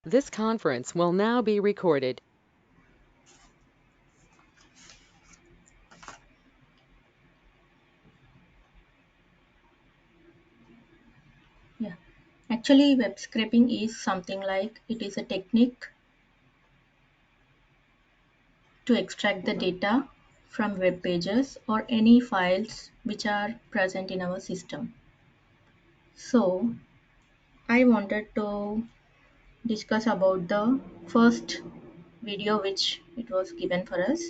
This conference will now be recorded. Yeah, actually, web scraping is something like it is a technique to extract the data from web pages or any files which are present in our system. So, I wanted to discuss about the first video which it was given for us.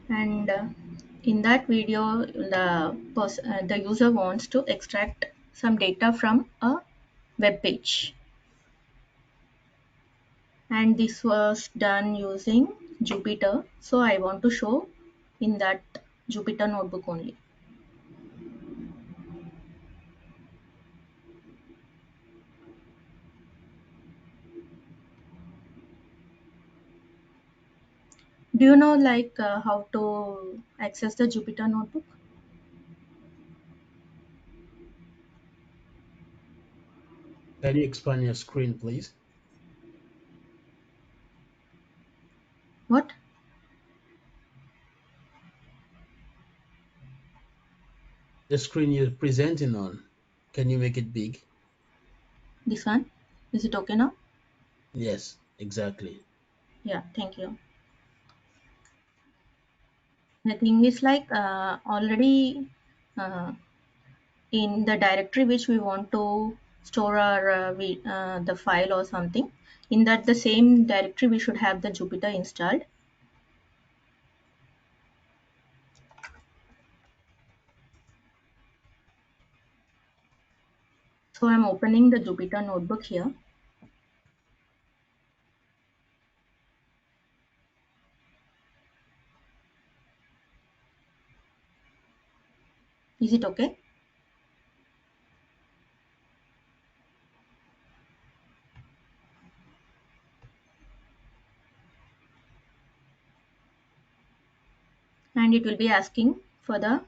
And in that video, the user wants to extract some data from a web page. And this was done using Jupyter. So I want to show in that Jupyter notebook only. Do you know like how to access the Jupyter notebook? Can you expand your screen, please? What? The screen you're presenting on, can you make it big? This one? Is it okay now? Yes, exactly. Yeah, thank you. The thing is like already uh, in the directory which we want to store our the file or something, in that the same directory we should have the Jupyter installed. So I'm opening the Jupyter notebook here. Is it okay? And it will be asking for the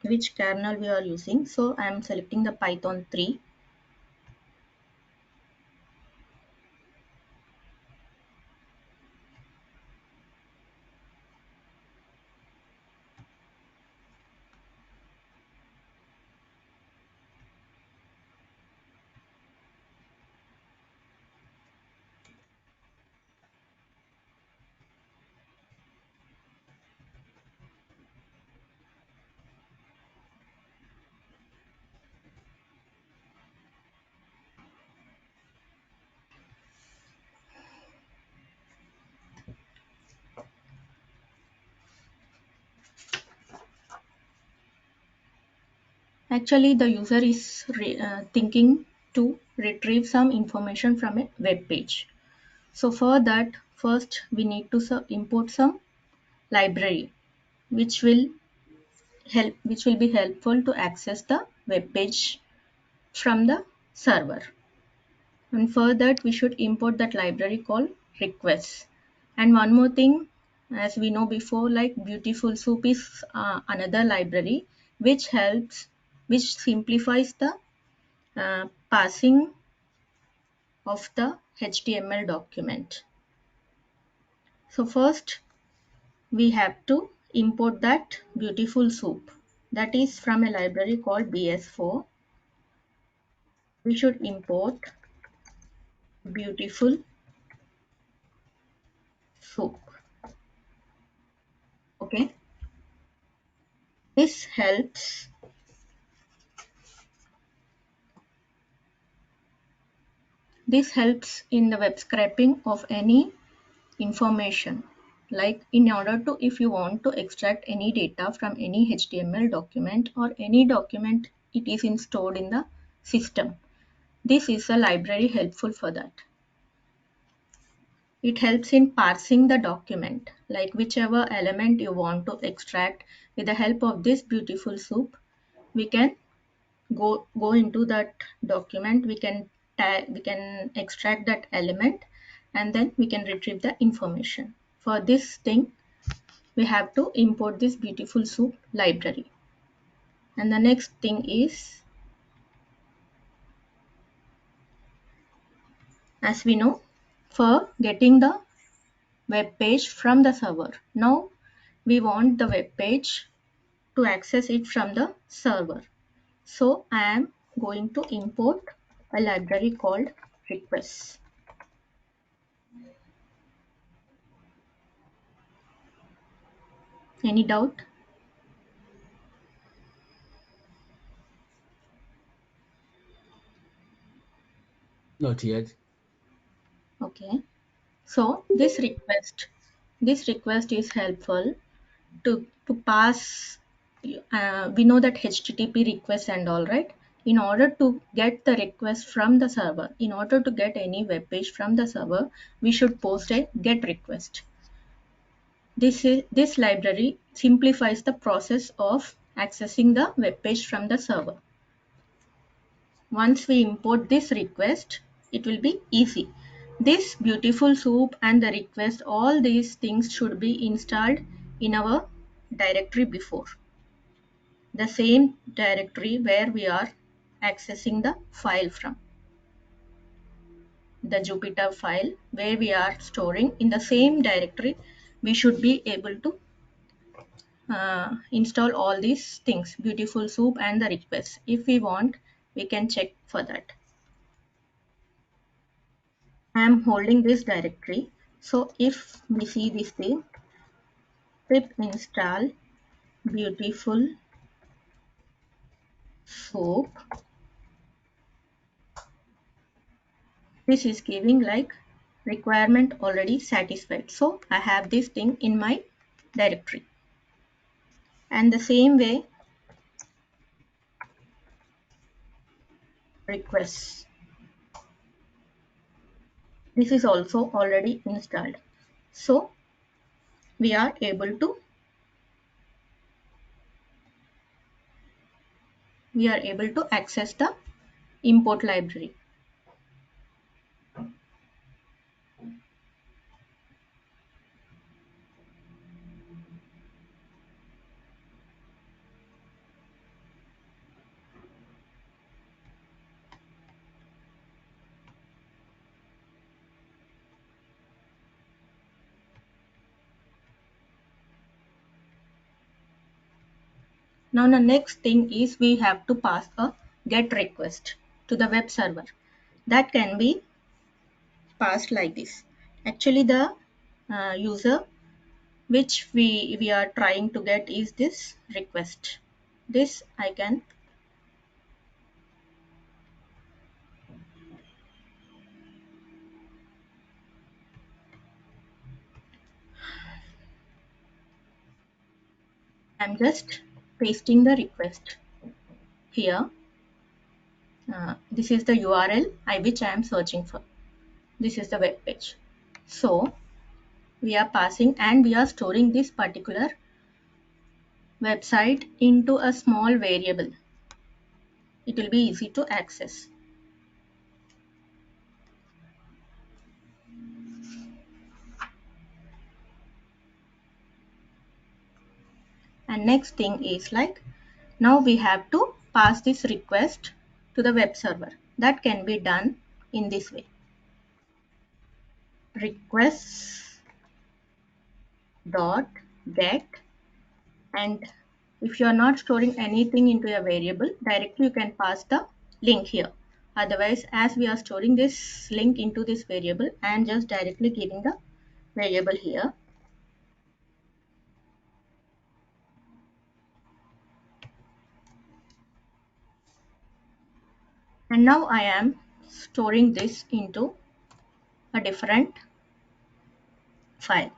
which kernel we are using. So I'm selecting the Python 3. Actually, the user is thinking to retrieve some information from a web page. So for that, first we need to import some library which will which will be helpful to access the web page from the server. And for that, we should import that library called requests. And one more thing, as we know before, like Beautiful Soup is another library which helps, which simplifies the parsing of the HTML document. So first, we have to import that Beautiful Soup. That is from a library called BS4. We should import Beautiful Soup. Okay, this helps. This helps in the web scraping of any information. Like in order to, if you want to extract any data from any HTML document or any document it is stored in the system. This is a library helpful for that. It helps in parsing the document, like whichever element you want to extract. With the help of this Beautiful Soup, we can go into that document, we can extract that element, and then we can retrieve the information. For this thing, we have to import this Beautiful Soup library. And the next thing is as we know, for getting the web page from the server. Now we want the web page to access it from the server. So I am going to import a library called requests. Any doubt? Not yet. Okay. So this request is helpful to pass. We know that HTTP request and all, right? In order to get the request from the server, in order to get any web page from the server, we should post a get request. This library simplifies the process of accessing the web page from the server. Once we import this request, it will be easy. This beautiful soup and the request, all these things should be installed in our directory before. The same directory where we are accessing the file from. The Jmeter file where we are storing, in the same directory we should be able to install all these things, beautiful soup and the request. If we want, we can check for that. I am holding this directory. So if we see this thing, pip install beautiful soap, this is giving like requirement already satisfied. So I have this thing in my directory. And the same way, requests. This is also already installed. So we are able to access the import library. Now the next thing is we have to pass a GET request to the web server. That can be passed like this. Actually the user which we are trying to get is this request. This I'm just pasting the request here. This is the URL which I am searching for. This is the web page. So we are passing and we are storing this particular website into a small variable. It will be easy to access. And next thing is like, now we have to pass this request to the web server. That can be done in this way. Requests dot get, and if you are not storing anything into a variable, directly you can pass the link here. Otherwise, as we are storing this link into this variable, I am just directly giving the variable here. And now I am storing this into a different file.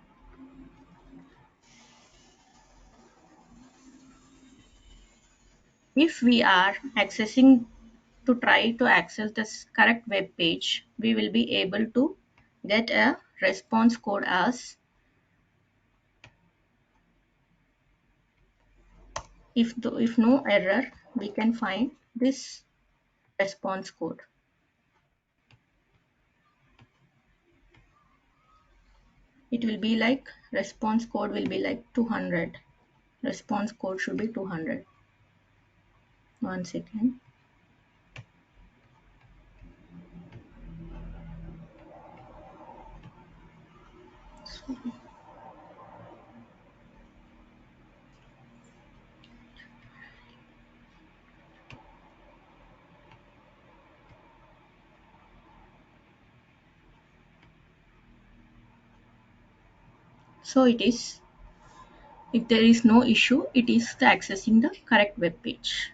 If we are try to access this correct web page, we will be able to get a response code as if no error, we can find this response code. It will be like response code will be like 200. Response code should be 200. One second. So it is, if there is no issue, it is accessing the correct web page.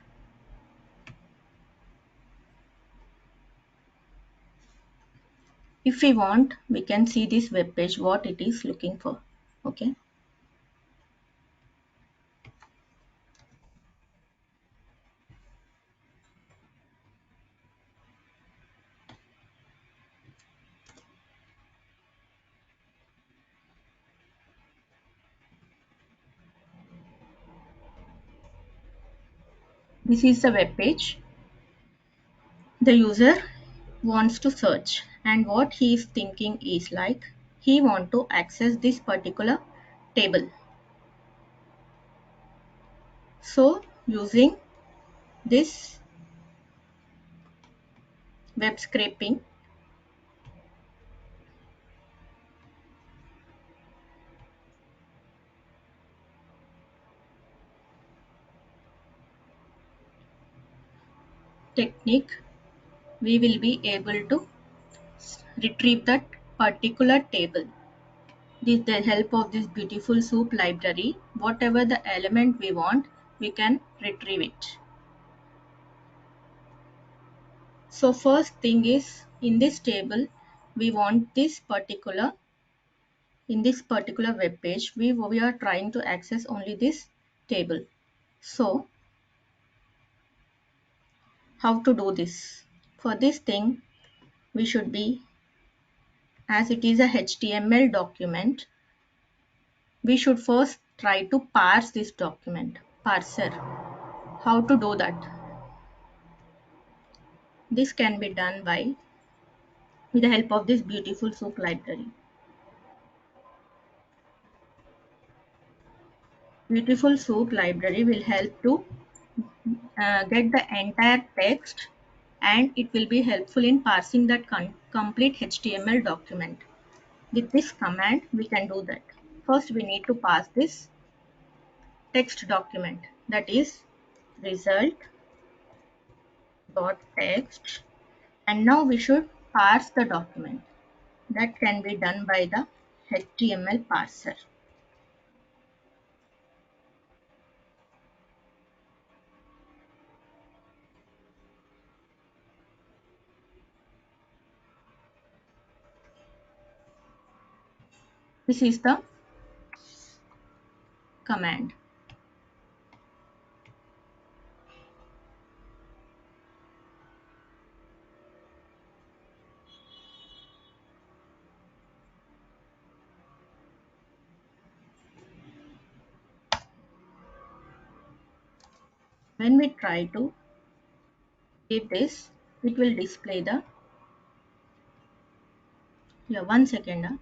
If we want, we can see this web page, what it is looking for. Okay. This is the web page. The user wants to search, and what he is thinking is like he want to access this particular table. So using this web scraping technique, we will be able to retrieve that particular table. With the help of this beautiful soup library, whatever the element we want, we can retrieve it. So first thing is, in this table, we want this particular, in this particular web page, we are trying to access only this table. So how to do this? For this thing, we should be, as it is a HTML document, we should first try to parse this document. Parser. How to do that? This can be done by with the help of this beautiful soup library. Beautiful soup library will help to get the entire text, and it will be helpful in parsing that complete HTML document. With this command, we can do that. First, we need to parse this text document, that is result.text, and now we should parse the document. That can be done by the HTML parser. This is the command. When we try to give this, it will display the, yeah, 1 second.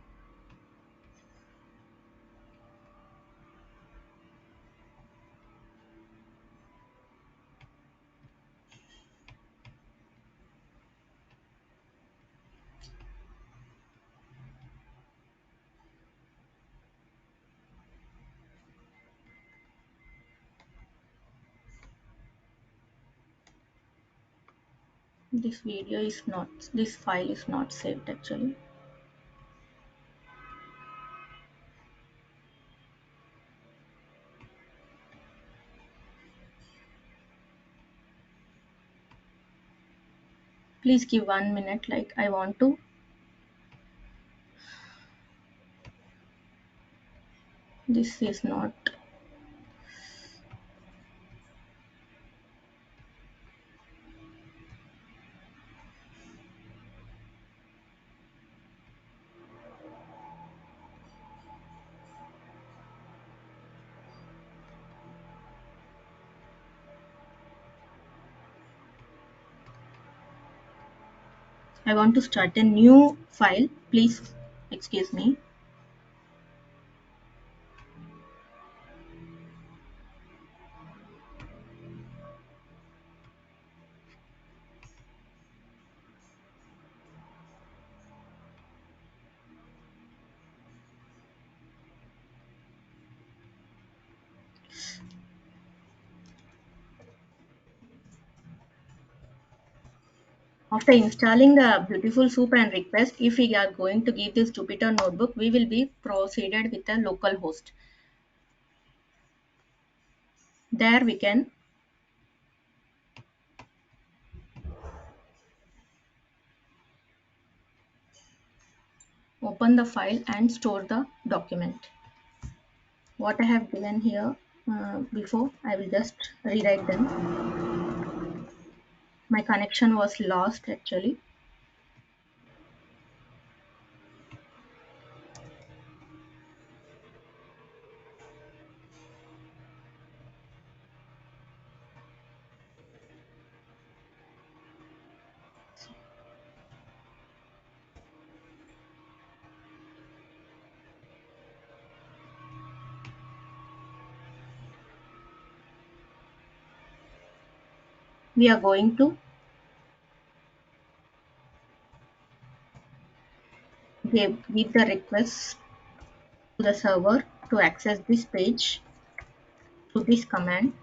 This file is not saved actually. Please give 1 minute, like I want to, this is not, I want to start a new file. Please excuse me. After installing the beautiful soup and request, if we are going to give this Jupyter notebook, we will be proceeded with a local host. There we can open the file and store the document. What I have given here before, I will just rewrite them. My connection was lost actually. We are going to give the request to the server to access this page through this command.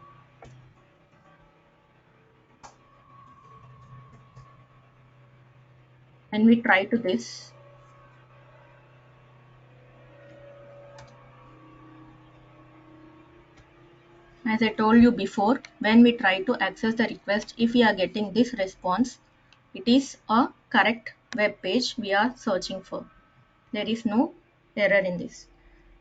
When we try to this, as I told you before, when we try to access the request, if we are getting this response, it is a correct web page we are searching for. There is no error in this.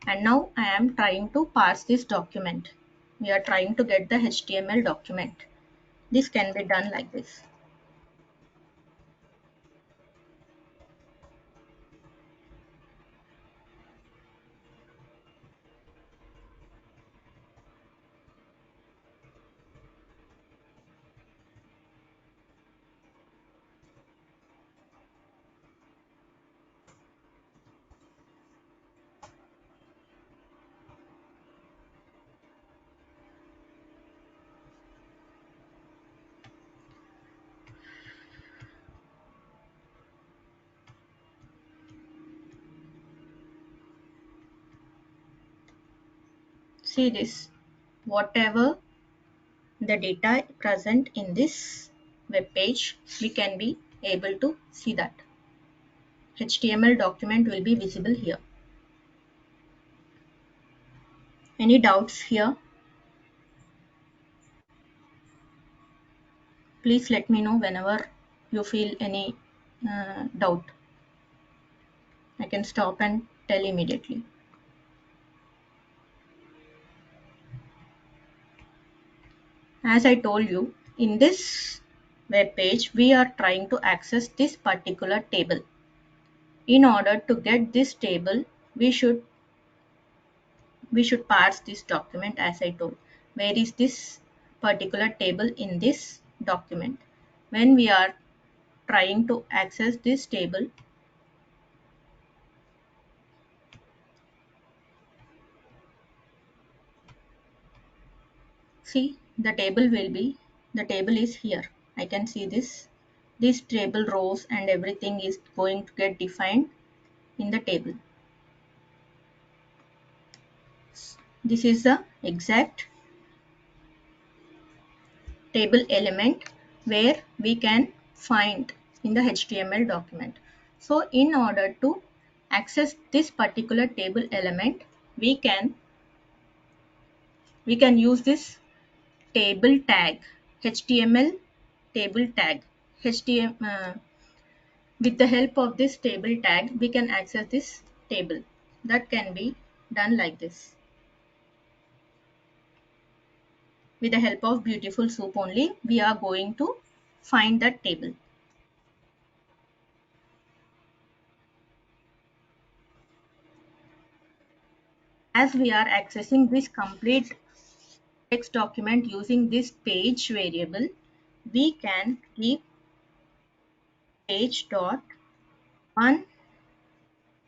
And now I am trying to parse this document. We are trying to get the HTML document. This can be done like this. See this, whatever the data present in this web page, we can be able to see that. HTML document will be visible here. Any doubts here? Please let me know whenever you feel any doubt. I can stop and tell immediately. As I told you, in this web page, we are trying to access this particular table. In order to get this table, we should parse this document as I told. Where is this particular table in this document? When we are trying to access this table, see the table is here. I can see this table rows and everything is going to get defined in the table. This is the exact table element where we can find in the HTML document. So in order to access this particular table element, we can use this table tag, HTML table tag. With the help of this table tag, we can access this table. That can be done like this. With the help of beautiful soup only, we are going to find that table. As we are accessing this complete text document using this page variable, we can give page dot one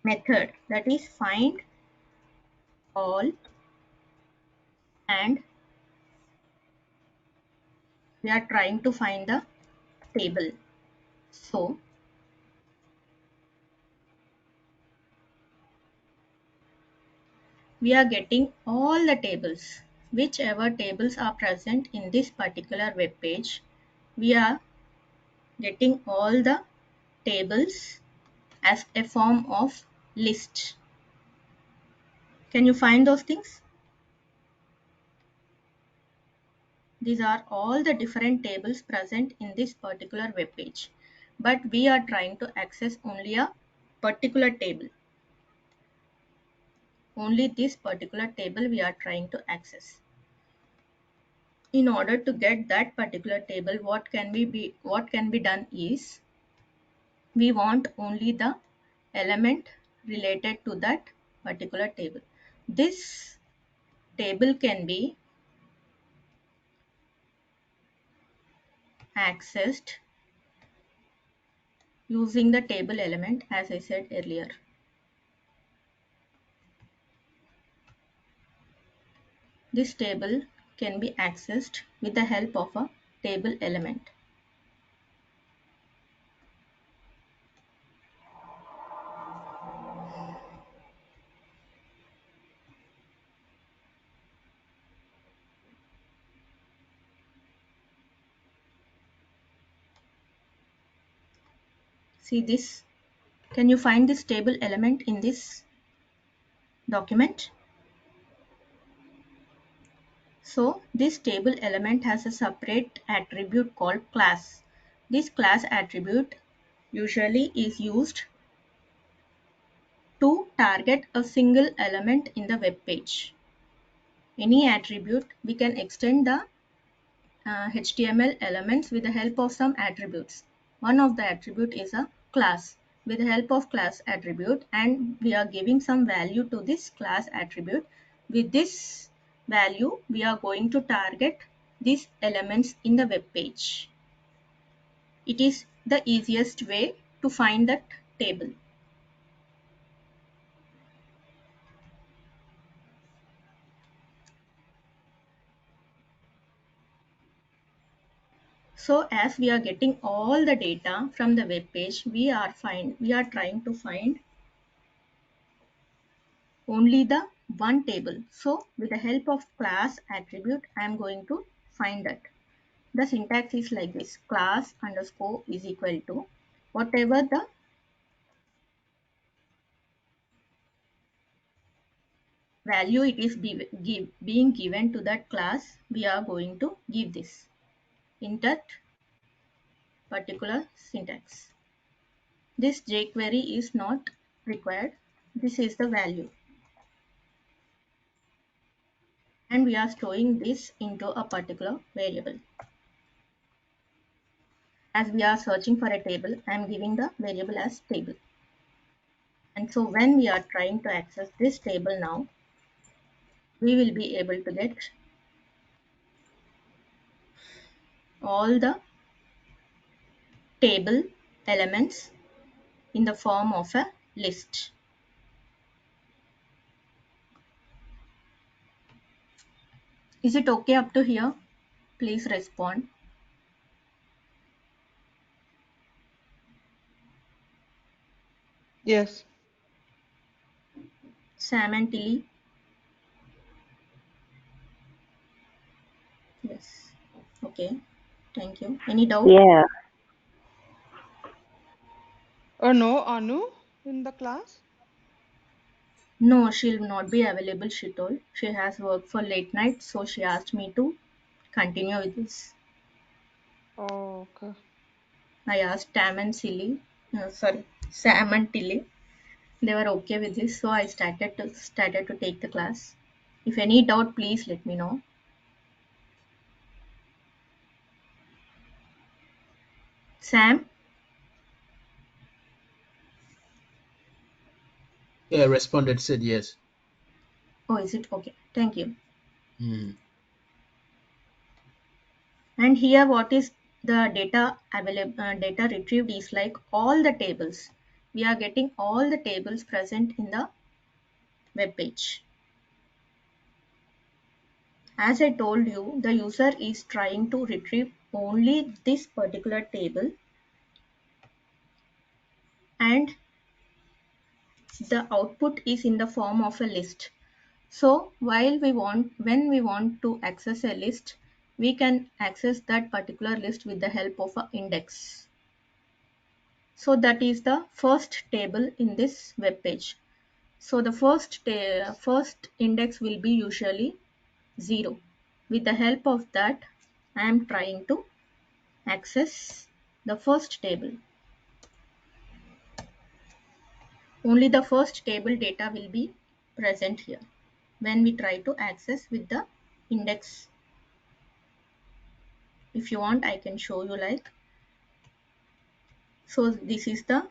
method, that is find all, and we are trying to find the table. So we are getting all the tables, whichever tables are present in this particular web page. We getting all the tables as a form of list. Can you find those things? These are all the different tables present in this particular web page, but we are trying to access only a particular table. Only this particular table we are trying to access. In order to get that particular table, what can be done is, we want only the element related to that particular table. This table can be accessed using the table element, as I said earlier. This table can be accessed with the help of a table element. See this? Can you find this table element in this document? So this table element has a separate attribute called class. This class attribute usually is used to target a single element in the web page. Any attribute, we can extend the HTML elements with the help of some attributes. One of the attribute is a class. With the help of class attribute, and we are giving some value to this class attribute. With this value, we are going to target these elements in the web page. It is the easiest way to find that table. So as we are getting all the data from the web page, we are trying to find only the one table. So with the help of class attribute, I am going to find that. The syntax is like this: class underscore is equal to whatever the value it is being given to that class, we are going to give this in that particular syntax. This jQuery is not required. This is the value. And we are storing this into a particular variable. As we are searching for a table, I am giving the variable as table. And so when we are trying to access this table now, we will be able to get all the table elements in the form of a list. Is it okay up to here? Please respond. Yes. Sam and Tilly? Yes. Okay. Thank you. Any doubt? Yeah, No, Anu in the class? No, she'll not be available, she told. She has work for late night, so she asked me to continue with this. Oh, okay. I asked Sam and Tilly. They were okay with this, so I started to take the class. If any doubt, please let me know. Sam? Yeah, I responded, said yes. Oh, is it okay? Thank you. Mm. And here, what is the data available? Data retrieved is like all the tables. We are getting all the tables present in the web page. As I told you, the user is trying to retrieve only this particular table, and the output is in the form of a list. So when we want to access a list, we can access that particular list with the help of an index. So that is the first table in this web page. So the first index will be usually 0. With the help of that, I am trying to access the first table. Only the first table data will be present here when we try to access with the index. If you want, I can show you like. So this is the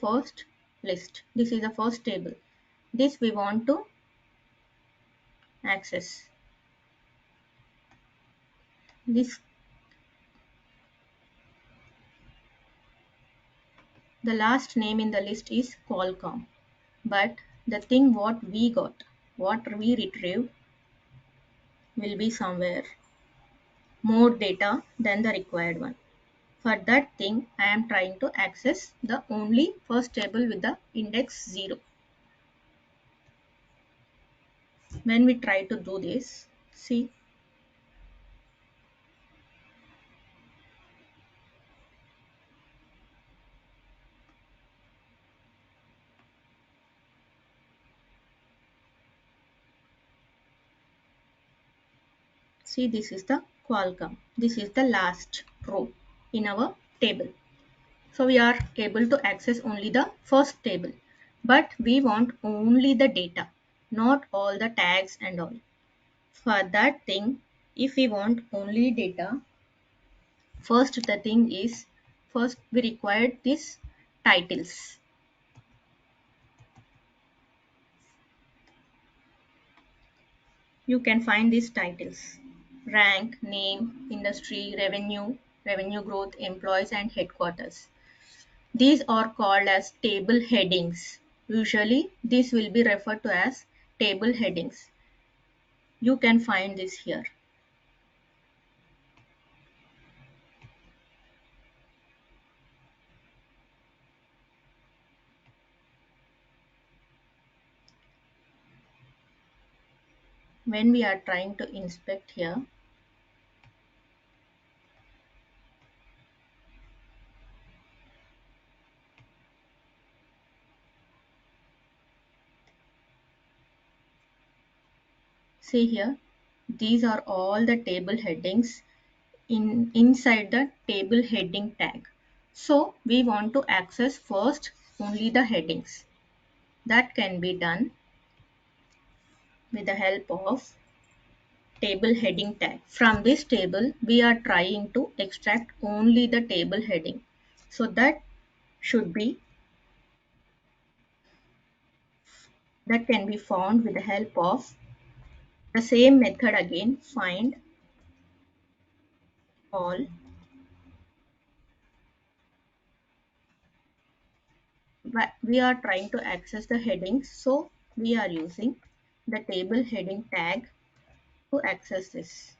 first list. This is the first table. This we want to access. This the last name in the list is Qualcomm. But the thing what we got, what we retrieved will be somewhere more data than the required one. For that thing, I am trying to access the only first table with the index 0. When we try to do this, see this is the Qualcomm. This is the last row in our table. So we are able to access only the first table, but we want only the data, not all the tags and all. For that thing, if we want only data, first the thing is, first we required these titles. You can find these titles: rank, name, industry, revenue growth, employees and headquarters. These are called as table headings. Usually this will be referred to as table headings. You can find this here. When we are trying to inspect here, see here, these are all the table headings inside the table heading tag. So we want to access first only the headings. That can be done with the help of table heading tag. From this table, we are trying to extract only the table heading. So that can be found with the help of the same method again, find all. But we are trying to access the headings, so we are using the table heading tag to access this.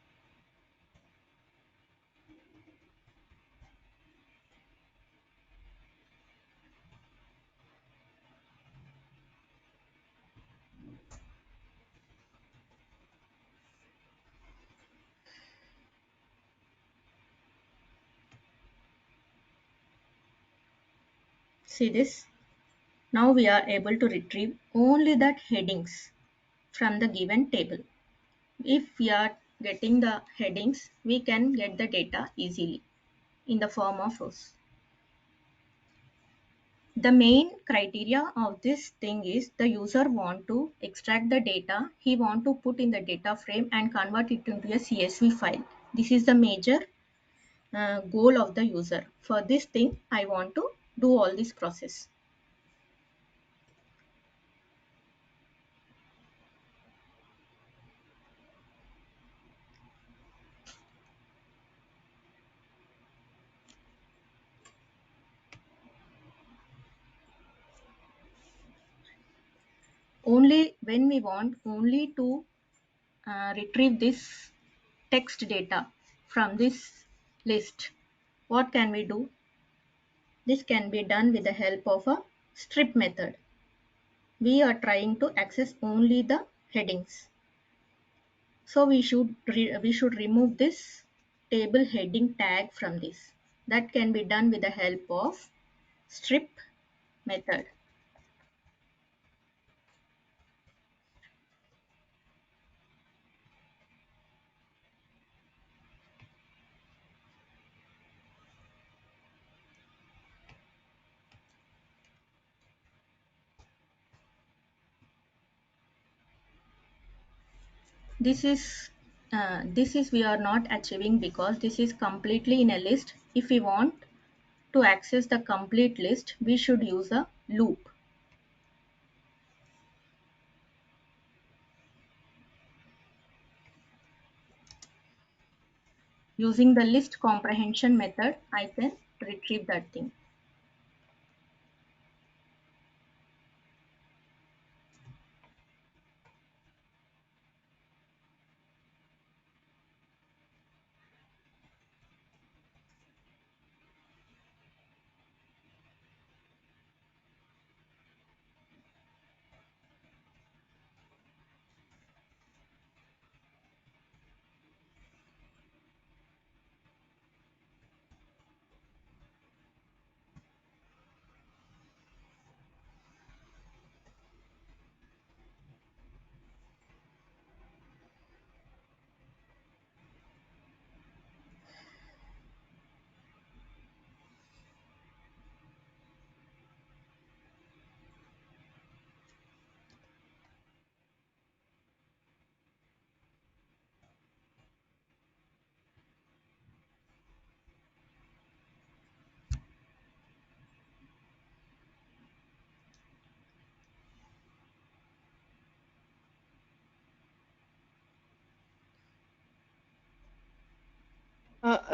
See this? Now we are able to retrieve only that headings from the given table. If we are getting the headings, we can get the data easily in the form of rows. The main criteria of this thing is the user want to extract the data, he want to put in the data frame and convert it into a CSV file. This is the major goal of the user. For this thing, I want to do all this process. Only when we want only to retrieve this text data from this list, what can we do? This can be done with the help of a strip method. We are trying to access only the headings. So we should remove this table heading tag from this. That can be done with the help of strip method. This is we are not achieving because this is completely in a list. If we want to access the complete list, we should use a loop. Using the list comprehension method, I can retrieve that thing.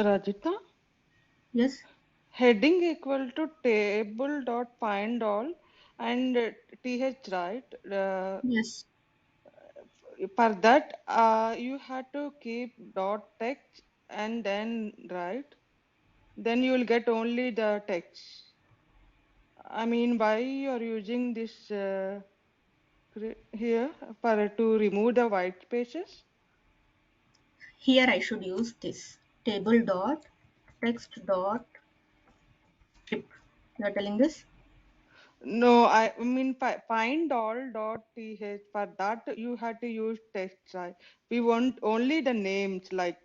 Rajita, Yes, heading equal to table dot find all and th, right? yes. For that, you had to keep dot text and then right. Then you will get only the text. I mean, why you're using this here for to remove the white spaces? Here I should use this table dot text dot strip. You are telling this? No, I mean find all dot th. For that you had to use text, right? We want only the names like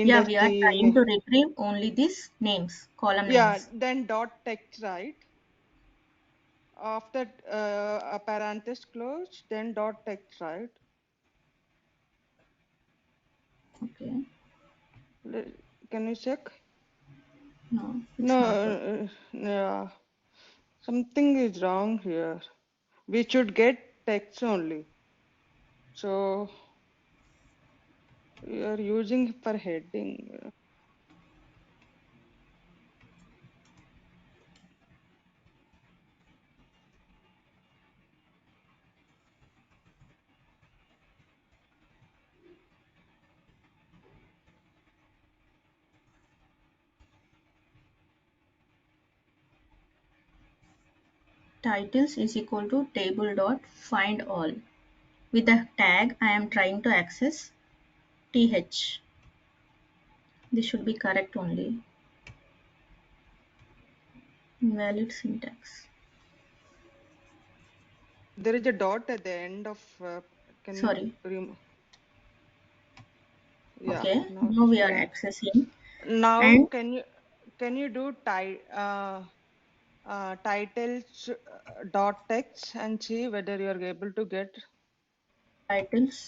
Yeah, we are industry. trying to retrieve only these names, column Yeah, names. then dot text, right? After a parenthesis closed, then dot text, right? Okay. Can you check? No, No, it's not working. yeah, something is wrong here. We should get text only. So we are using for heading. Titles is equal to table dot find all. With the tag I am trying to access th. This should be correct only. Invalid syntax. There is a dot at the end of. Can you Sorry. remove? Yeah, Okay. now Now it's we are clear. accessing Now and can you do titles dot text and see whether you are able to get titles.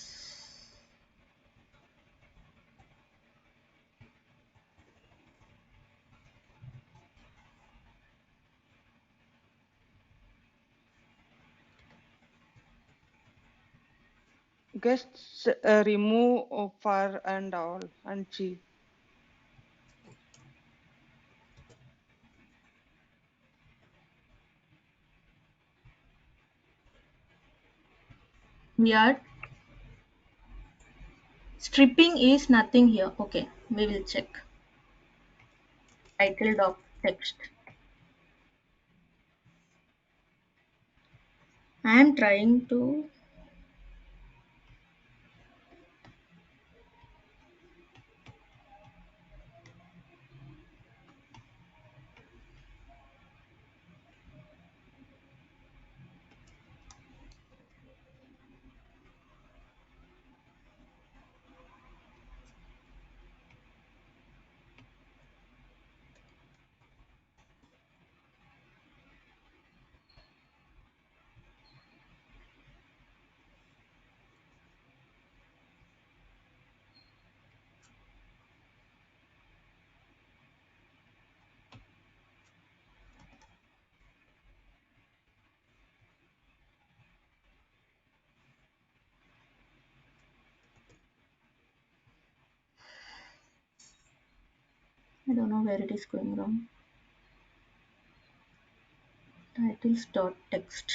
guests remove for and all and see. We are stripping is nothing here. Okay. We will check. Title dot text. I am trying to. I don't know where it is going wrong. Titles dot text.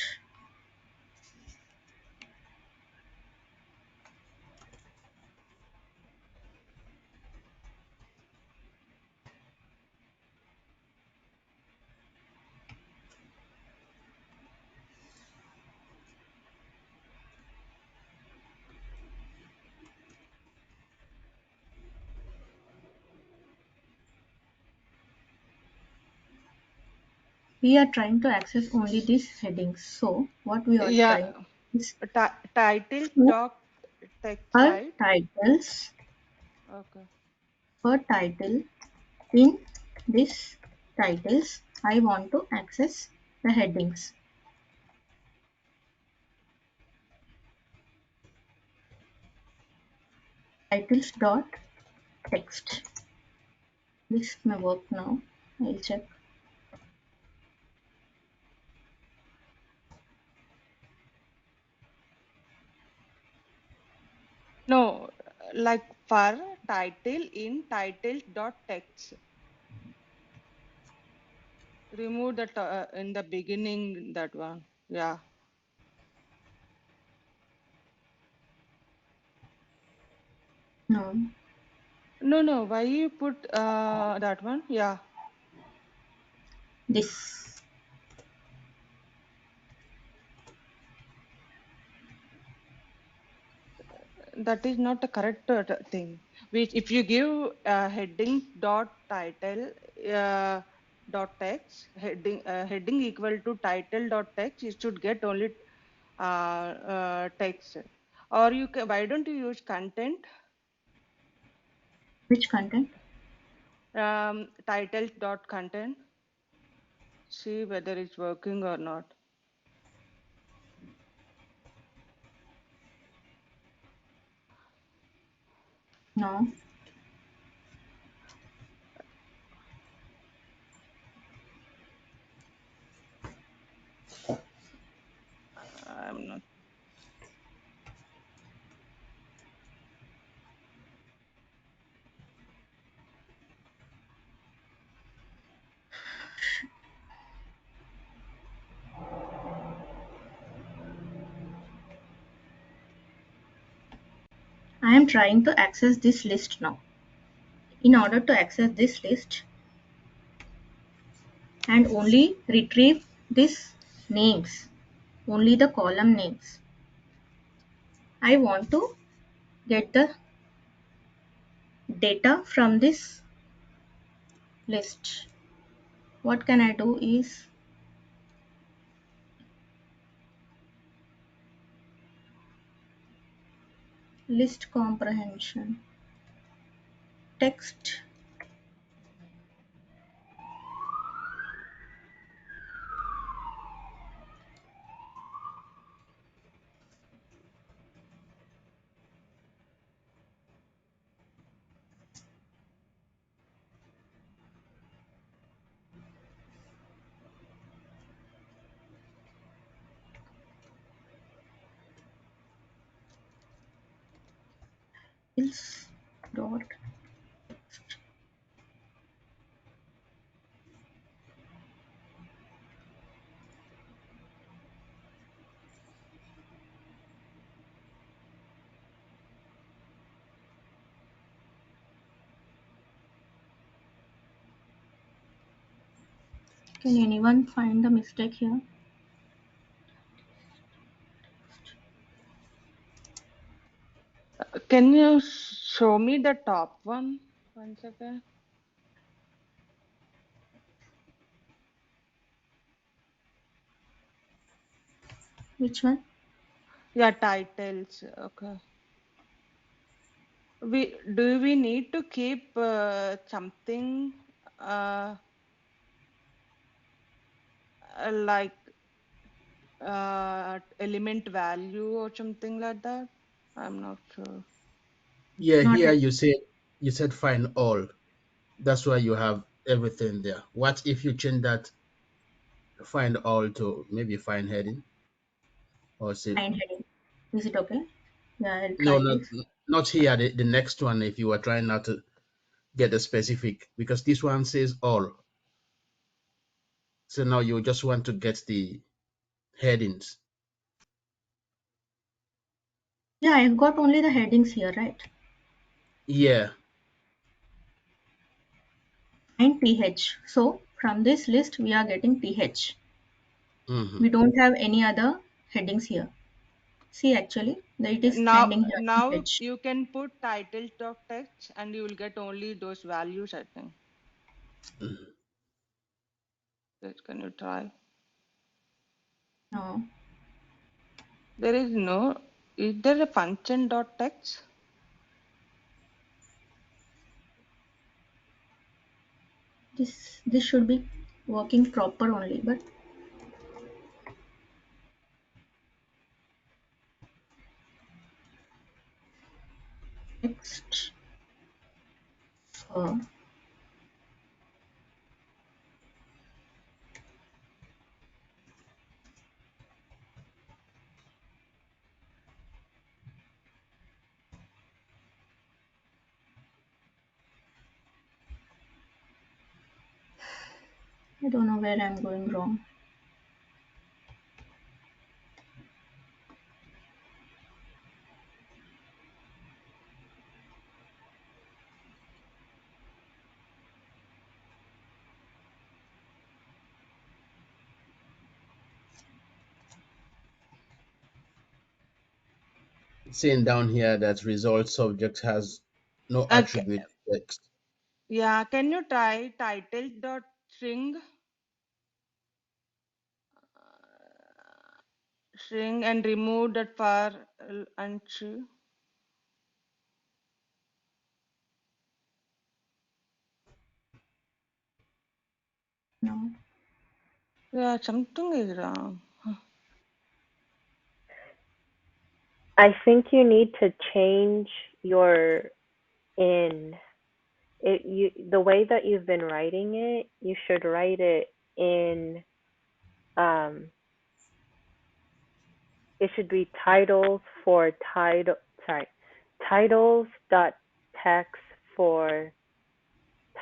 We are trying to access only these headings. So what we are Yeah, trying is title for dot text, right? titles Okay. for title. In this titles, I want to access the headings. Titles dot text. This may work now. I'll check. No, like for title in title dot text. Remove that in the beginning, that one. Yeah. No, No, no. Why you put that one? Yeah. this. That is not the correct thing. Which if you give heading dot title dot text, heading equal to title dot text, you should get only text. Or you can, why don't you use content, Which content? title dot content, see whether it's working or not. No. I'm not. I am trying to access this list now. In order to access this list and only retrieve these names, only the column names. I want to get the data from this list. What can I do is list comprehension, text, fields, dot. Can anyone find the mistake here? Can you show me the top one once again? Which one? Yeah, titles. Okay. We need to keep something uh, like element value or something like that? I'm not sure. Yeah, Not here it. you said find all. That's why you have everything there. What if you change that find all to maybe find heading or say Find heading. Is it okay? Yeah, I'll no, try this. not here. The next one, if you are trying not to get a specific, because this one says all. So now you just want to get the headings. Yeah, I got only the headings here, right? Yeah. And th. So from this list, we are getting th. Hmm. We don't have any other headings here. See, actually, it is Now, ending here, now th. you can put title.text and you will get only those values, I think. Can you try? No, There is no, is there a function.text? this should be working proper only, but text. For I don't know where I'm going wrong. It's saying down here that result subject has no Okay. attribute text. Yeah, can you try title.string string and remove that var and true? No, Yeah, something is wrong. I think you need to change your in. The way that you've been writing it, you should write it in um it should be titles for title sorry, titles dot text for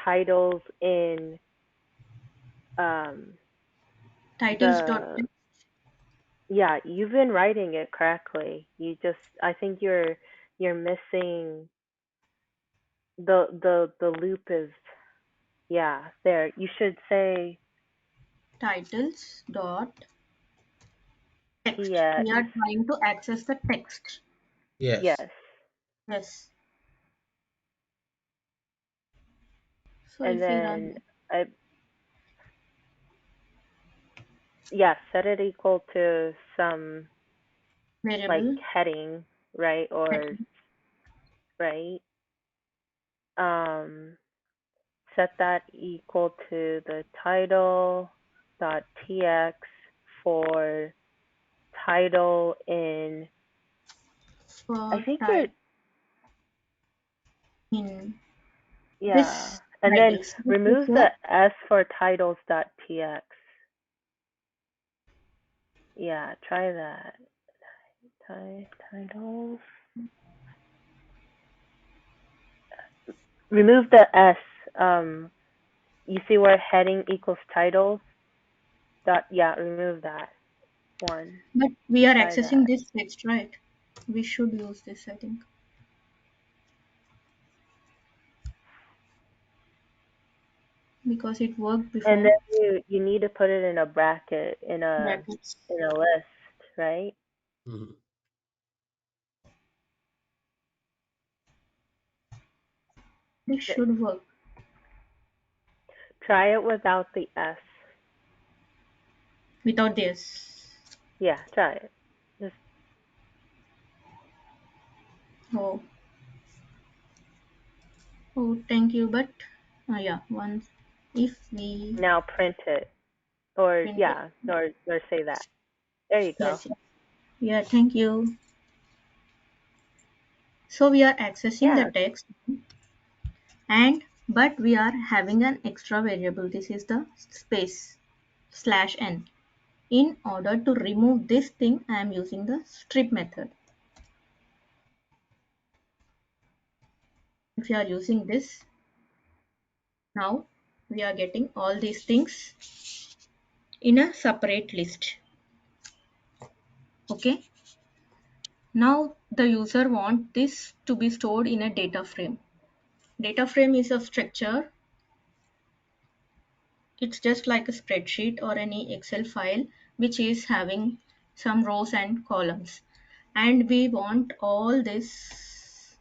titles in um titles dot the yeah, you've been writing it correctly. I think you're missing the loop is yeah, there. You should say titles dot text. TX. We are trying to access the text. Yes. Yes. Yes. So And if we then run I yeah, set it equal to some like variable heading, right? Or heading right. Um Set that equal to the title dot tx for title in I for think you're type in yeah. this And then titles. This is remove the for s for titles dot tx. Yeah, try that. Titles. Remove the S. You see where heading equals titles? Dot. Yeah, remove that one. but we are Try accessing that. this text, right? We should use this, I think, because it worked And before. then you need to put it in a bracket Brackets. in a list, right? Hmm. This should work. Try it without the S. Without this. Yeah, try it. Just Oh, oh, thank you. But yeah, once if we now print it. Or print it, yeah, or say that. There you go. yes, yes. Yeah, thank you. So we are accessing the Yeah. text, and but we are having an extra variable. This is the space /n. In order to remove this thing, I am using the strip method. If you are using this, now we are getting all these things in a separate list. Okay. Now the user wants this to be stored in a data frame. Data frame is a structure. It's just like a spreadsheet or any Excel file which is having some rows and columns. And we want all this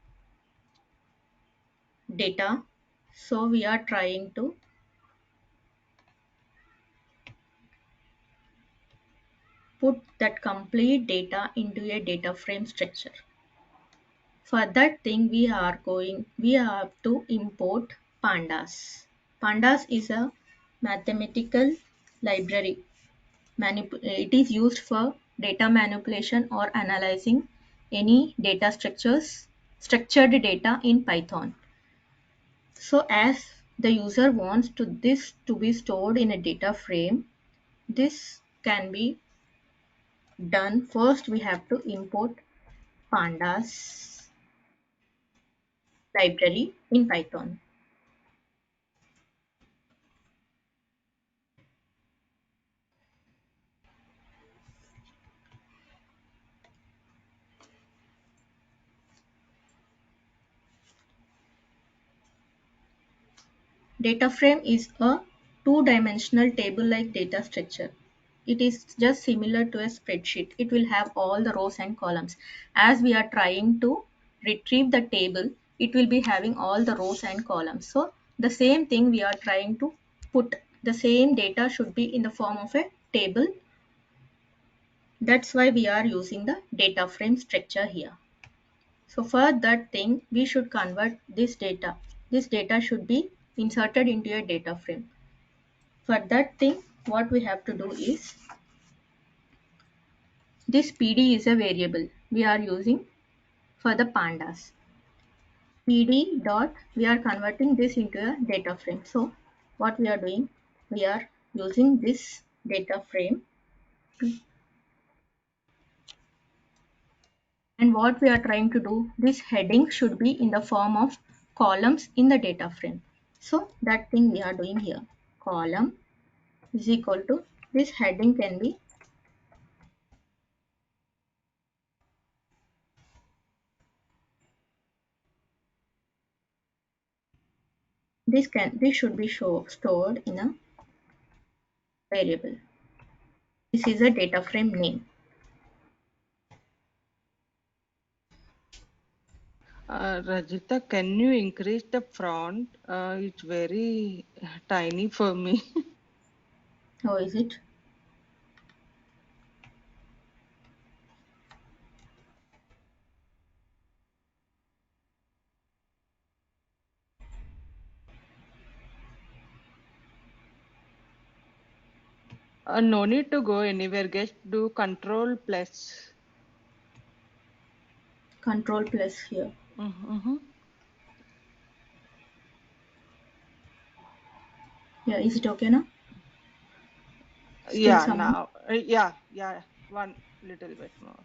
data. So we are trying to put that complete data into a data frame structure. For that thing we have to import pandas. Pandas is a mathematical library. It is used for data manipulation or analyzing any data structured data in Python. So as the user wants this to be stored in a data frame, this can be done. First we have to import pandas library in Python. Data frame is a two-dimensional table-like data structure. It is just similar to a spreadsheet. It will have all the rows and columns. As we are trying to retrieve the table, it will be having all the rows and columns. So the same thing we are trying to put, the same data should be in the form of a table. That's why we are using the data frame structure here. So for that thing, we should convert this data. This data should be inserted into a data frame. For that thing, what we have to do is, this PD is a variable we are using for the pandas. PD dot, we are converting this into a data frame. So what we are doing, we are using this data frame, and what we are trying to do, this heading should be in the form of columns in the data frame. So that thing we are doing here, column is equal to, this heading can be, this should be stored in a variable. This is a data frame name. Rajita, can you increase the font? It's very tiny for me. Oh, is it? No need to go anywhere. Just do Control plus. Control plus here. Mm-hmm. Yeah, is it okay now? Still Yeah, someone? now. Yeah. One little bit more.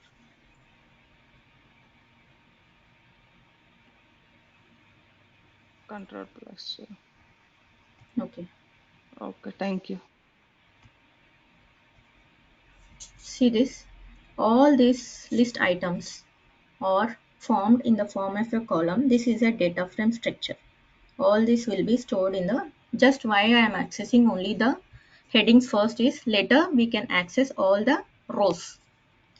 Control plus. Yeah. Okay. Okay, thank you. See this? All these list items are formed in the form of a column. This is a data frame structure. All this will be stored in the, just why I am accessing only the headings first is, later we can access all the rows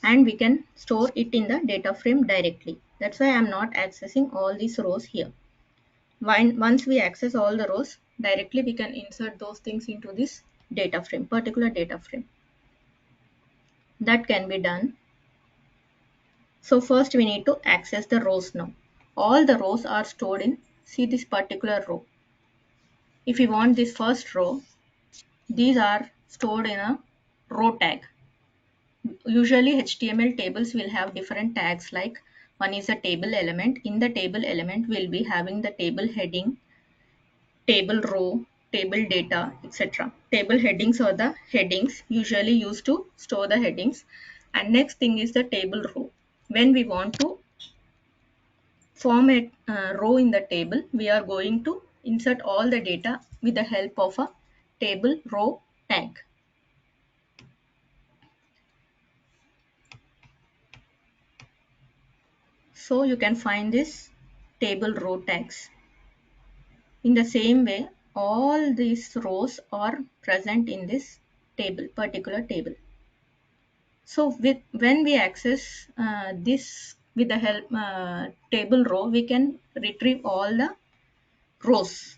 and we can store it in the data frame directly. That's why I am not accessing all these rows here. Once we access all the rows, directly we can insert those things into this data frame, particular data frame. That can be done. So first we need to access the rows now. All the rows are stored in, see this particular row. If we want this first row, these are stored in a row tag. Usually HTML tables will have different tags, like one is a table element. In the table element, we'll be having the table heading, table row, table data, etc. Table headings are the headings usually used to store the headings. And next thing is the table row. When we want to form a row in the table, we are going to insert all the data with the help of a table row tag. So you can find this table row tags. In the same way, all these rows are present in this table, particular table. So when we access this with the help table row, we can retrieve all the rows.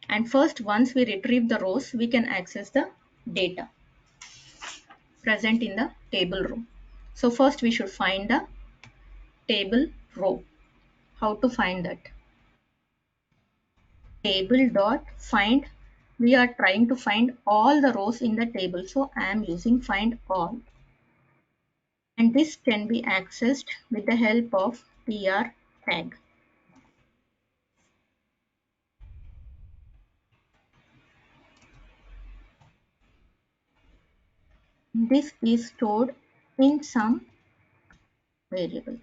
And first, once we retrieve the rows, we can access the data present in the table row. So first we should find the table row. How to find that? Table dot find. We are trying to find all the rows in the table, so I am using find all. And this can be accessed with the help of tr tag. This is stored in some variable.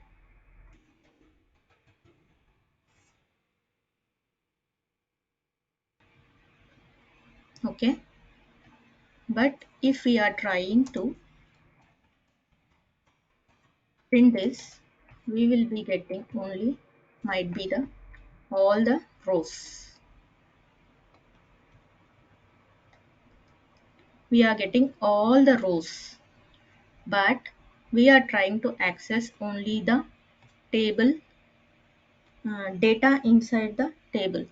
Okay, but if we are trying to print this, we will be getting only might be the all the rows. We are getting all the rows, but we are trying to access only the table data inside the table.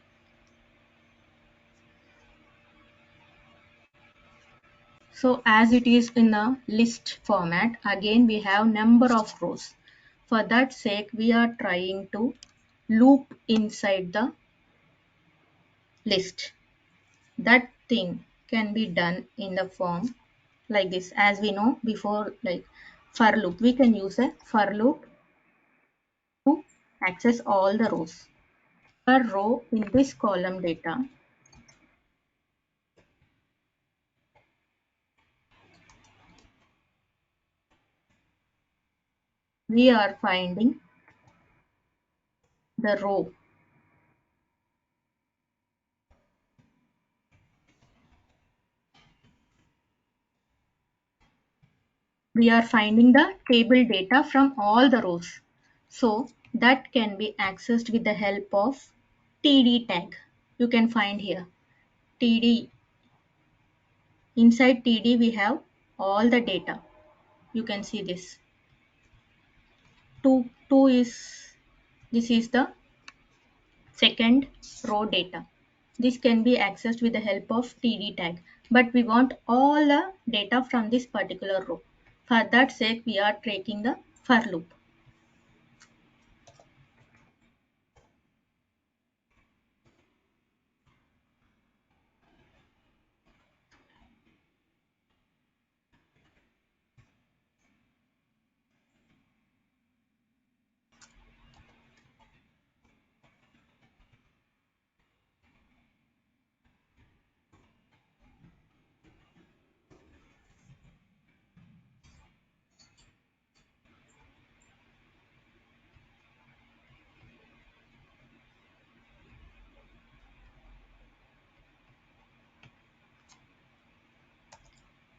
So as it is in a list format, again we have number of rows. For that sake, we are trying to loop inside the list. That thing can be done in the form like this. As we know before, like for loop, we can use a for loop to access all the rows. Per row in this column data, we are finding the row. We are finding the table data from all the rows. So that can be accessed with the help of td tag. You can find here td. Inside td we have all the data. You can see this. 2 is, this is the second row data. This can be accessed with the help of td tag. But we want all the data from this particular row. For that sake, we are taking the for loop.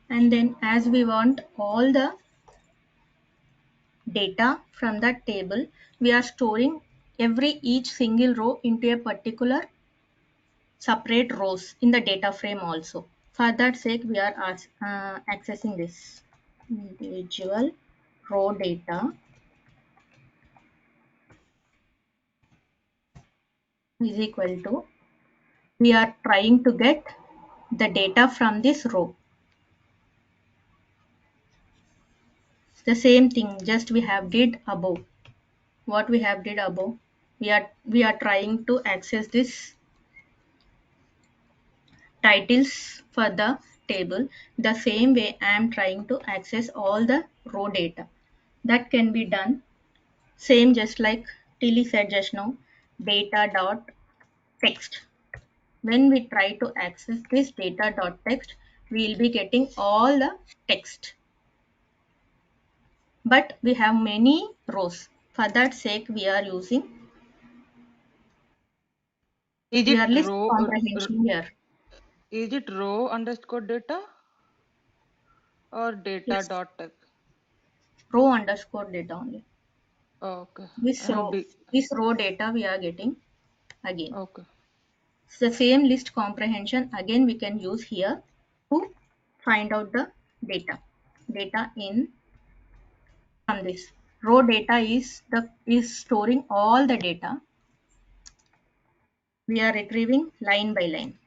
And then as we want all the data from that table, we are storing each single row into a particular separate rows in the data frame also. For that sake, we are accessing this individual row data is equal to, we are trying to get the data from this row. The same thing just we have did above. What we have did above, we are trying to access this titles for the table. The same way I am trying to access all the row data. That can be done same just like Tilly said just now, data dot text. When we try to access this data dot text, we will be getting all the text. But we have many rows. For that sake, we are Is it list row comprehension here. is it row underscore data or data Yes, dot text? row underscore data only. Okay. This row data we are getting again. Okay. So the same list comprehension again we can use here to find out the data. Data in from this raw data is storing all the data. We are retrieving line by line.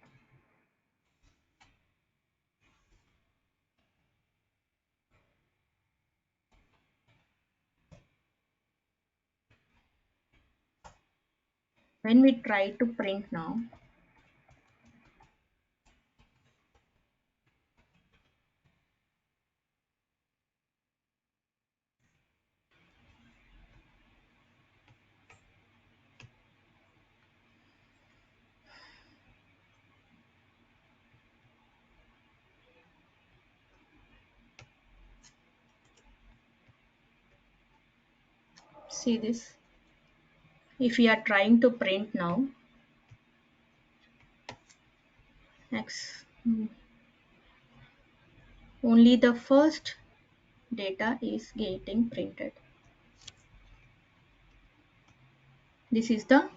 When we try to print now, see this. If we are trying to print now, X, only the first data is getting printed. This is the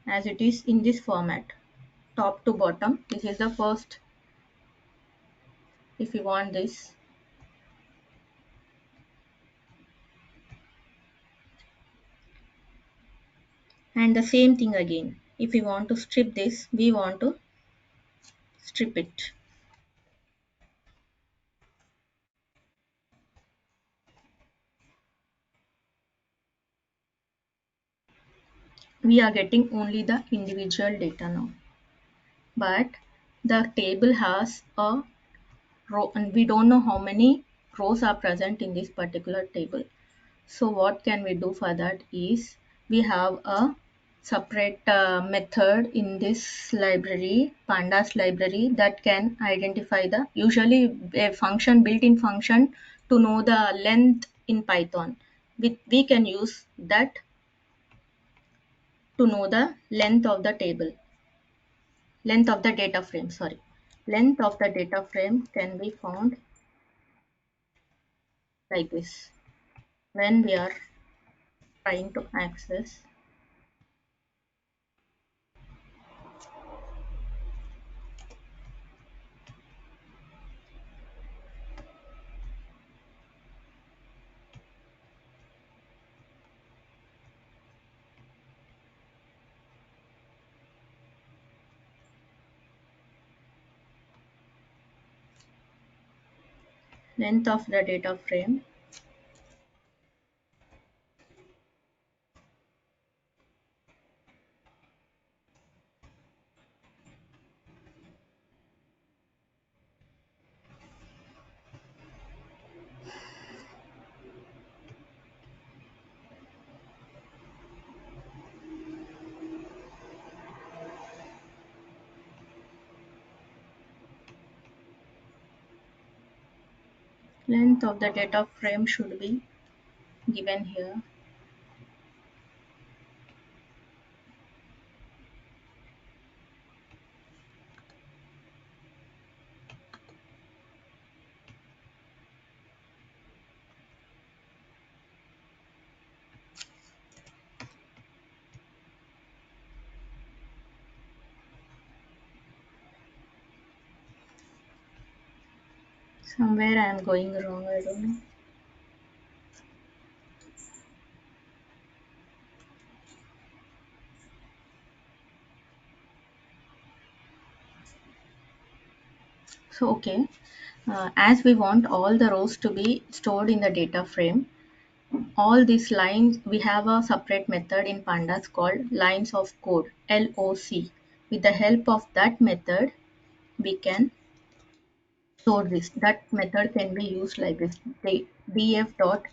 as it is in this format, top to bottom. This is the first. If you want this, and the same thing again. If we want to strip this, we want to strip it. We are getting only the individual data now, but the table has a row and we don't know how many rows are present in this particular table. So what can we do for that is we have a separate method in this library, pandas library, that can identify the usually a function, built-in function to know the length in Python. We can use that to know the length of the table, length of the data frame, sorry. Length of the data frame can be found like this. When we are trying to access length of the data frame, length of the data frame should be given here. Somewhere I am going wrong, I don't know. So, okay, as we want all the rows to be stored in the data frame, all these lines, we have a separate method in pandas called lines of code, LOC. With the help of that method, we can store this. That method can be used like this, df.loc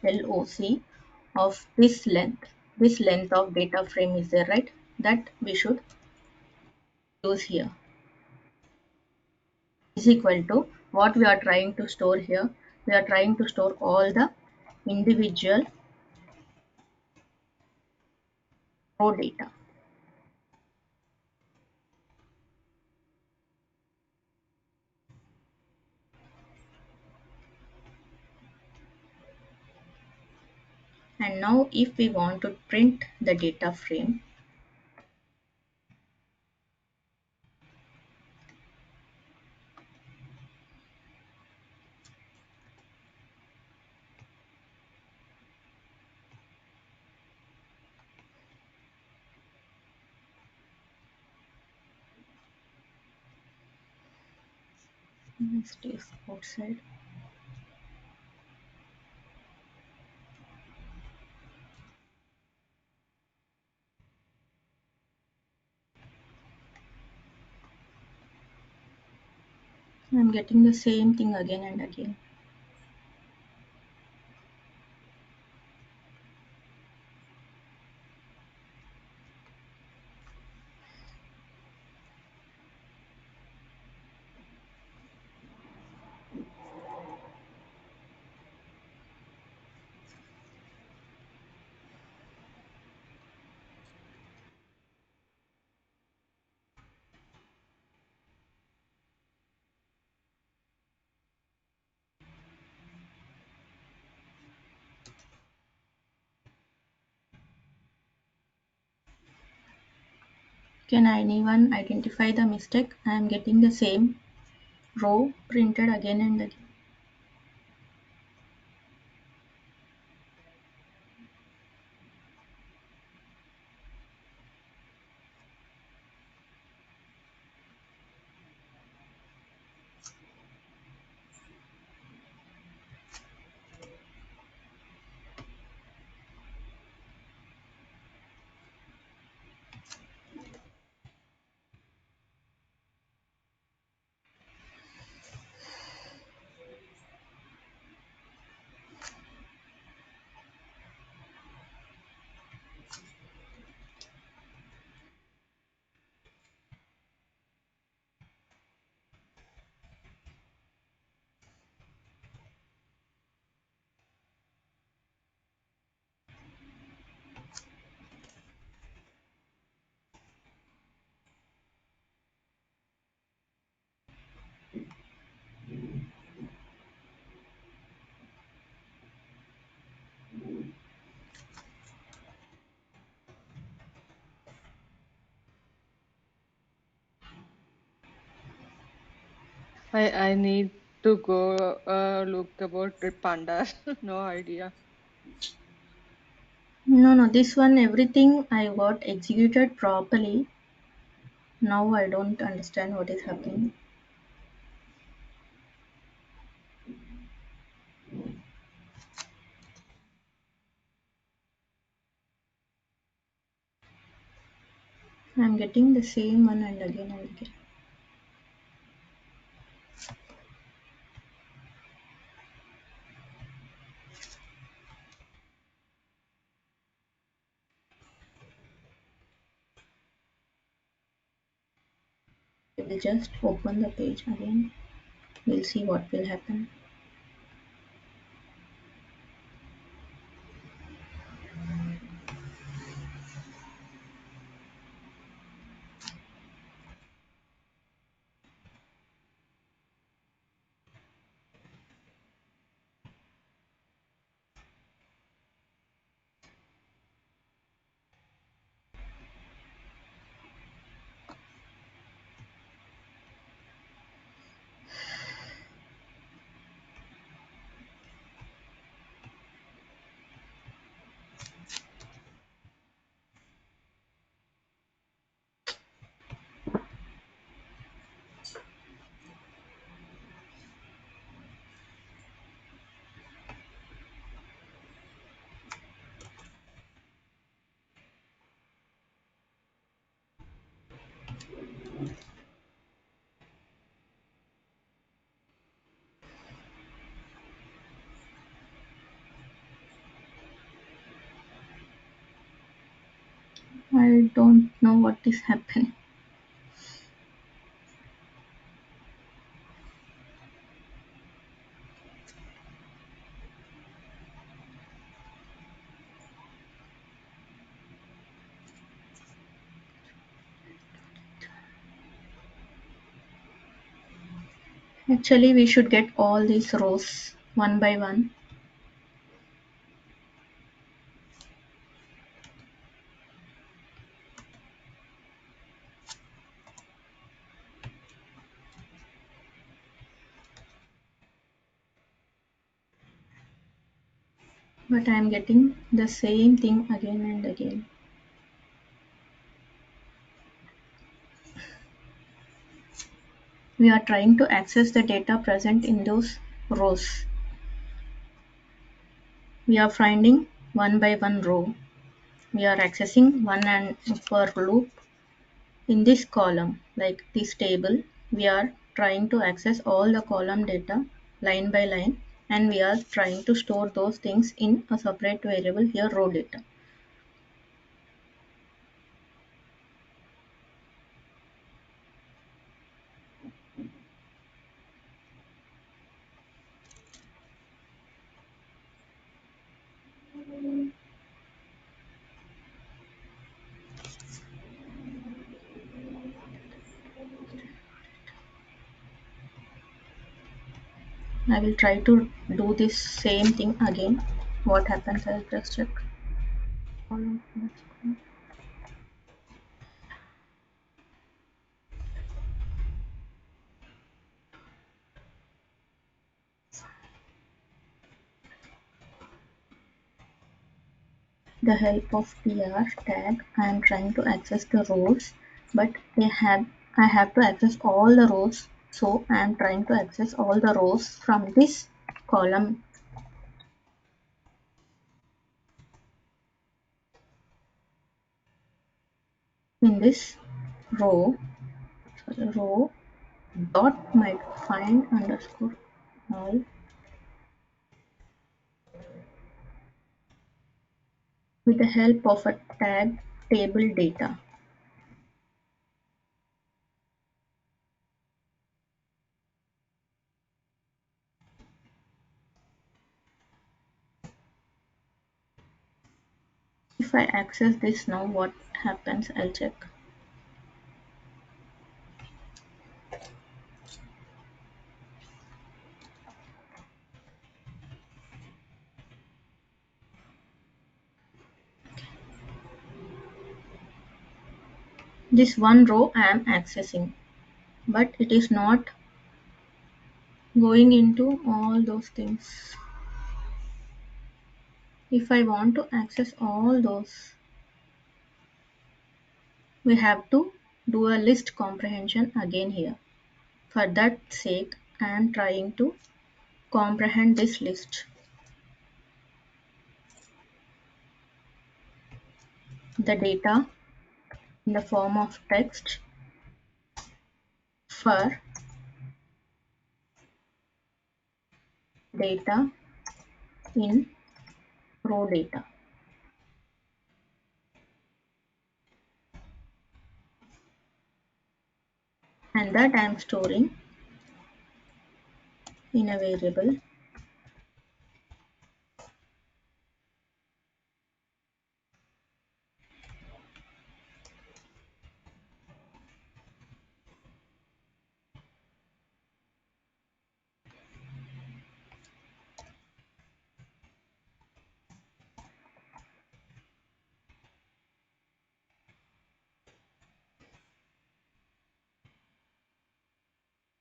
of this length of data frame is there, right? That we should use here is equal to what we are trying to store here. We are trying to store all the individual row data. And now if we want to print the data frame, stay outside. I'm getting the same thing again and again. Can anyone identify the mistake? I am getting the same row printed again and again. I need to go look about the pandas. No idea. No, this one everything I got executed properly. Now I don't understand what is happening. I'm getting the same one and again and again. We'll just open the page again. We'll see what will happen. I don't know what is happening. Actually, we should get all these rows one by one. But I am getting the same thing again and again. We are trying to access the data present in those rows. We are finding one by one row. We are accessing one and for loop in this column, like this table. We are trying to access all the column data line by line, and we are trying to store those things in a separate variable here, row data. I will try to do this same thing again. What happens? I'll just check. The help of PR tag, I am trying to access the rows, but I have to access all the rows, so I am trying to access all the rows from this column. In this row, row dot might find underscore all with the help of a tag table data. If I access this now, what happens? I'll check. This one row I am accessing, but it is not going into all those things. If I want to access all those, we have to do a list comprehension again here. For that sake, I am trying to comprehend this list. The data in the form of text for data in row data. And that I am storing in a variable.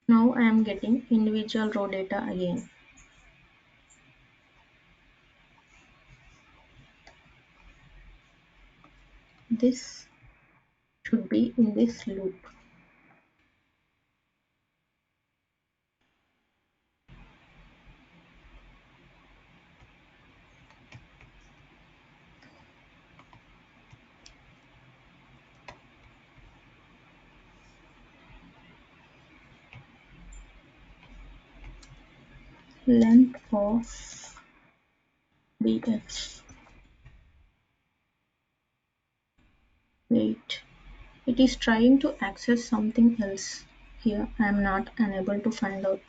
Now I am getting individual row data again. This should be in this loop. Length of df Wait, it is trying to access something else here. I am not unable to find out.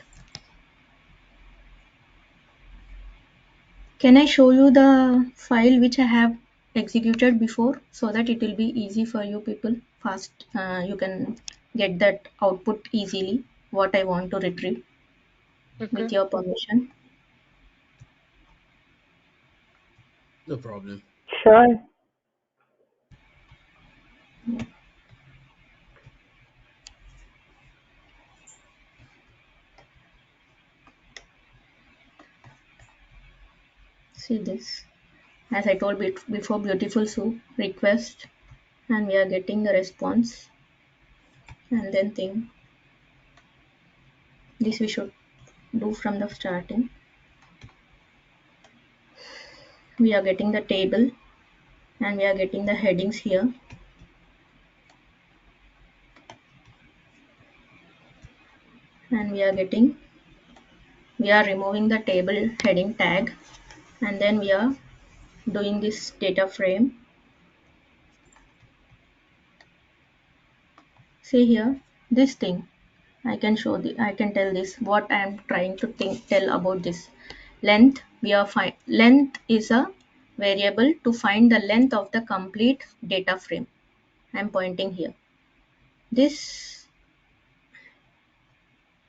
Can I show you the file which I have executed before so that it will be easy for you people? Fast, you can get that output easily, what I want to retrieve with Okay. your permission. No problem. Sure. See this. As I told before, beautiful soup request, and we are getting the response. And then think this we should do from the starting. We are getting the table and we are getting the headings here, and we are removing the table heading tag, and then we are doing this data frame. See here, this thing I can tell this what I am trying to tell about this. Length, length is a variable to find the length of the complete data frame. I am pointing here. This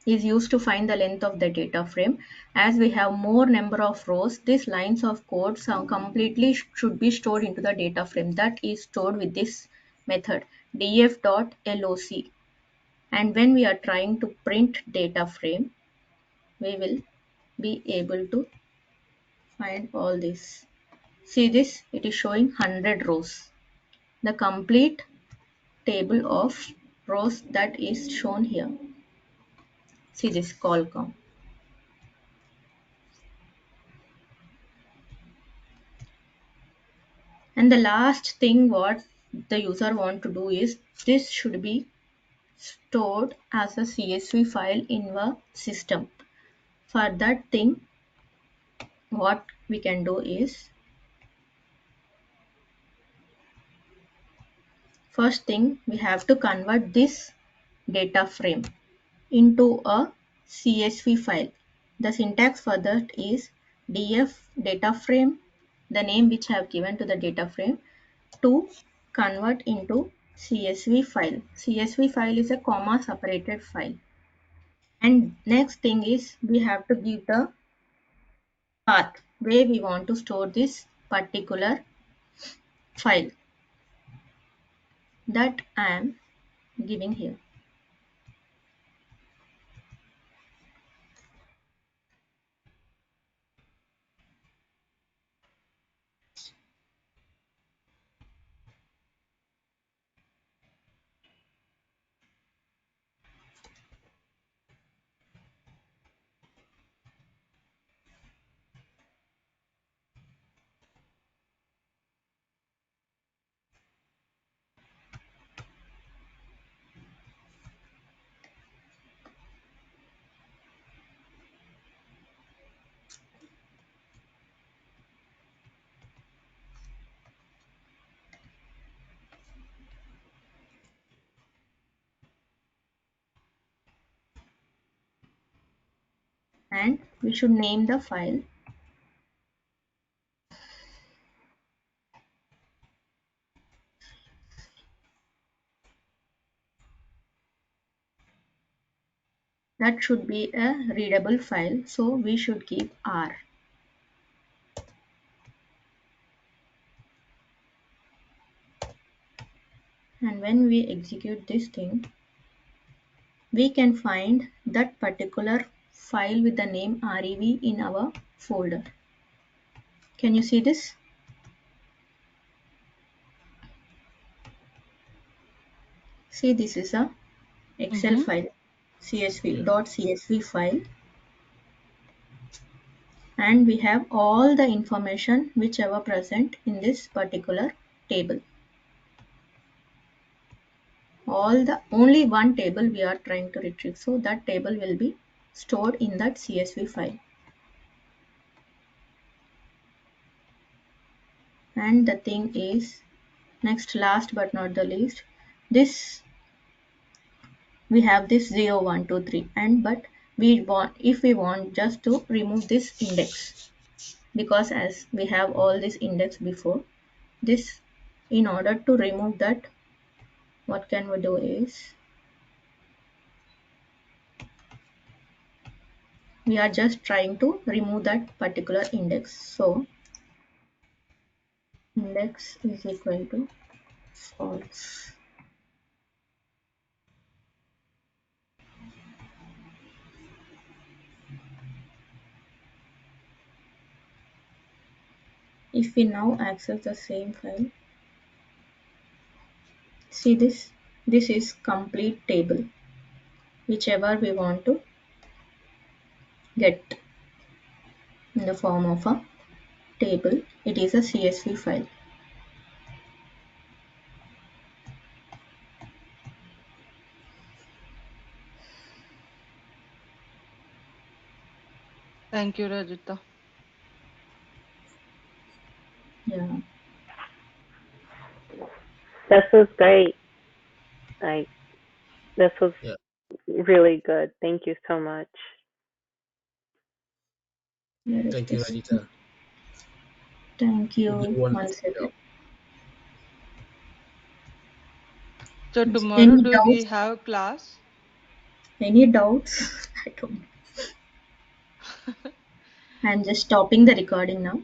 is used to find the length of the data frame. As we have more number of rows, these lines of code completely should be stored into the data frame. That is stored with this method df.loc. And when we are trying to print data frame, we will be able to find all this. See this, it is showing 100 rows. The complete table of rows that is shown here. See this call count. And the last thing what the user want to do is this should be stored as a CSV file in the system. For that thing, what we can do is, first thing we have to convert this data frame into a CSV file. The syntax for that is df data frame, the name which I have given to the data frame, to convert into CSV file. CSV file is a comma separated file. And next thing is we have to give the path where we want to store this particular file that I am giving here. And we should name the file that should be a readable file, so we should keep R. And when we execute this thing, we can find that particular file with the name rev in our folder. Can you see this? See, this is a Excel file, csv.csv file, and we have all the information which are present in this particular table. Only one table we are trying to retrieve, so that table will be stored in that CSV file. And the thing is, Next, last but not the least, this we have this 0, 1, 2, 3, and but we want, if we want just to remove this index, because as we have all this index before this, in order to remove that, what can we do is we are just trying to remove that particular index. So index is equal to false. If we now access the same file, see this is complete table, whichever we want to get in the form of a table, it is a CSV file. Thank you, Rajita. Yeah, This was great. Like, this was Yeah. really good. Thank you so much. where is Thank you, this? Radita. Thank You did you. One wonderful second. job. So tomorrow, Any do we doubts? have class? Any doubts? I don't know. I'm just stopping the recording now.